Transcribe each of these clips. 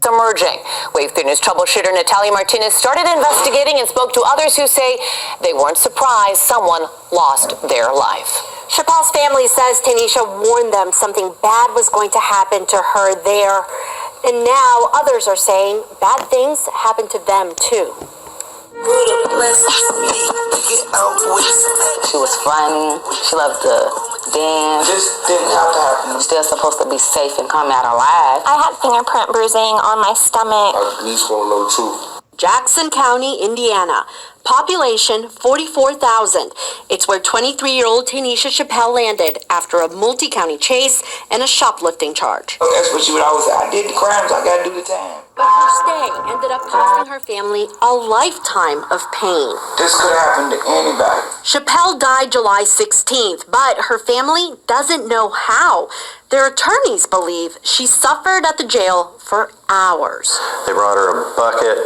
emerging. Wave 3 News troubleshooter Natalia Martinez started investigating and spoke to others who say they weren't surprised someone lost their life. Chappelle's family says Tanisha warned them something bad was going to happen to her there. And now others are saying bad things happened to them too. She was funny. She loved to dance. This didn't have to happen. Still supposed to be safe and come out alive. I had fingerprint bruising on my stomach. I at least want to know the truth. Jackson County, Indiana. Population 44,000. It's where 23-year-old Tanisha Chappelle landed after a multi-county chase and a shoplifting charge. That's what she would always say. I did the crimes, I gotta do the time. But her stay ended up costing her family a lifetime of pain. This could happen to anybody. Chappelle died July 16th, but her family doesn't know how. Their attorneys believe she suffered at the jail for hours. They brought her a bucket,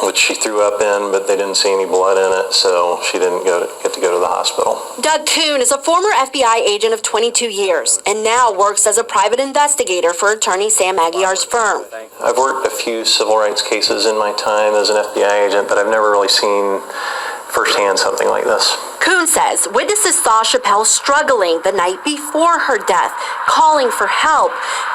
which she threw up in, but they didn't see any blood in it, so she didn't get to go to the hospital. Doug Kuhn is a former FBI agent of 22 years and now works as a private investigator for attorney Sam Aguiar's firm. I've worked a few civil rights cases in my time as an FBI agent, but I've never really seen firsthand something like this. Kuhn says witnesses saw Chappelle struggling the night before her death, calling for help.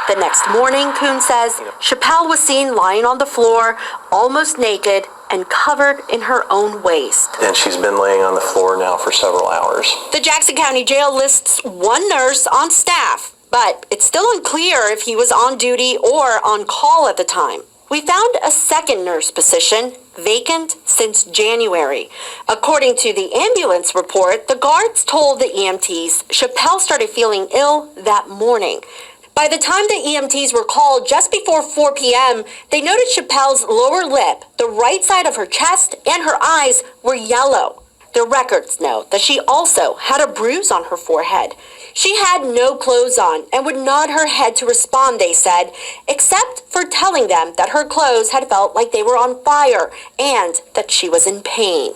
The next morning, Kuhn says, Chappelle was seen lying on the floor, almost naked and covered in her own waste. And she's been laying on the floor now for several hours. The Jackson County Jail lists one nurse on staff, but it's still unclear if he was on duty or on call at the time. We found a second nurse position vacant since January. According to the ambulance report, the guards told the EMTs Chappelle started feeling ill that morning. By the time the EMTs were called just before 4 p.m., they noted Chappelle's lower lip, the right side of her chest, and her eyes were yellow. The records note that she also had a bruise on her forehead. She had no clothes on and would nod her head to respond, they said, except for telling them that her clothes had felt like they were on fire and that she was in pain.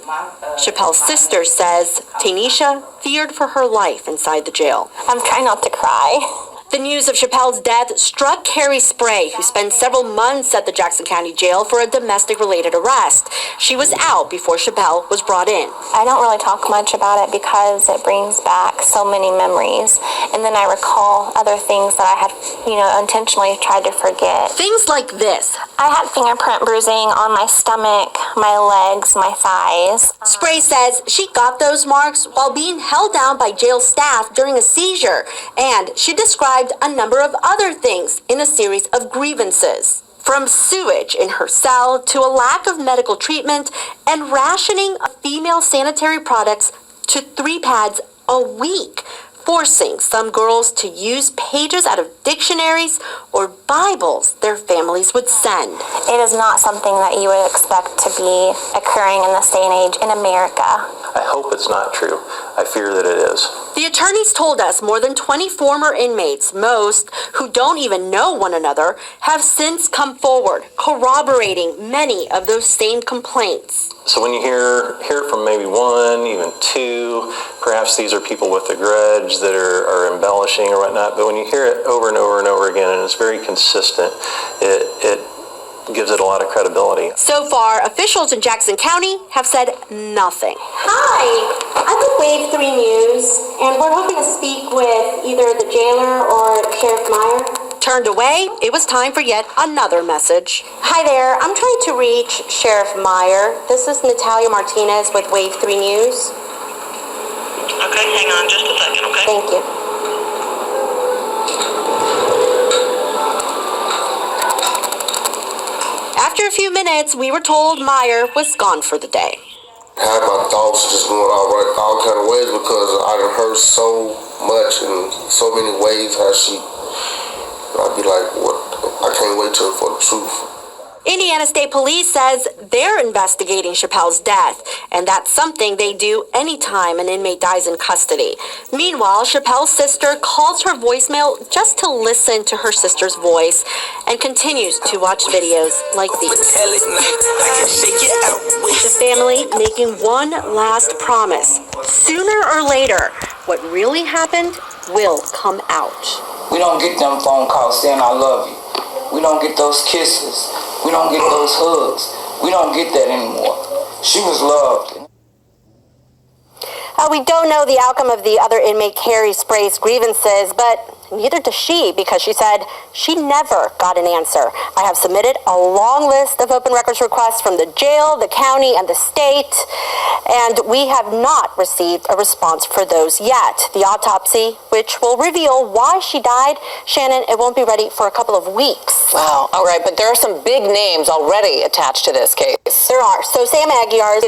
Chappelle's sister says Tanisha feared for her life inside the jail. I'm trying not to cry. The news of Chappelle's death struck Carrie Spray, who spent several months at the Jackson County Jail for a domestic-related arrest. She was out before Chappelle was brought in. I don't really talk much about it because it brings back so many memories. And then I recall other things that I had, intentionally tried to forget. Things like this. I had fingerprint bruising on my stomach, my legs, my thighs. Spray says she got those marks while being held down by jail staff during a seizure, and she described a number of other things in a series of grievances. From sewage in her cell to a lack of medical treatment and rationing of female sanitary products to 3 pads a week, forcing some girls to use pages out of dictionaries or Bibles their families would send. It is not something that you would expect to be occurring in this day and age in America. I hope it's not true. I fear that it is. The attorneys told us more than 20 former inmates, most who don't even know one another, have since come forward, corroborating many of those same complaints. So when you hear it from maybe 1, even 2, perhaps these are people with a grudge that are embellishing or whatnot, but when you hear it over and over and over again, and it's very consistent, it gives it a lot of credibility. So far, officials in Jackson County have said nothing. Hi, I'm with Wave 3 News, and we're hoping to speak with either the jailer or Sheriff Meyer. Turned away, it was time for yet another message. Hi there, I'm trying to reach Sheriff Meyer. This is Natalia Martinez with Wave 3 News. Okay, hang on just a second, okay? Thank you. After a few minutes, we were told Meyer was gone for the day. I had my thoughts just going all kind of ways because I done heard so much in so many ways how I'd be like, what? I can't wait for the truth. Indiana State Police says they're investigating Chappelle's death, and that's something they do anytime an inmate dies in custody. Meanwhile, Chappelle's sister calls her voicemail just to listen to her sister's voice and continues to watch videos like these. The family making one last promise. Sooner or later, what really happened will come out. We don't get them phone calls saying I love you. We don't get those kisses. We don't get those hugs. We don't get that anymore. She was loved. We don't know the outcome of the other inmate Carrie Spray's grievances, but neither does she, because she said she never got an answer. I have submitted a long list of open records requests from the jail, the county, and the state, and we have not received a response for those yet. The autopsy, which will reveal why she died, Shannon, it won't be ready for a couple of weeks. Wow. All right, but there are some big names already attached to this case. There are. So Sam Aguiar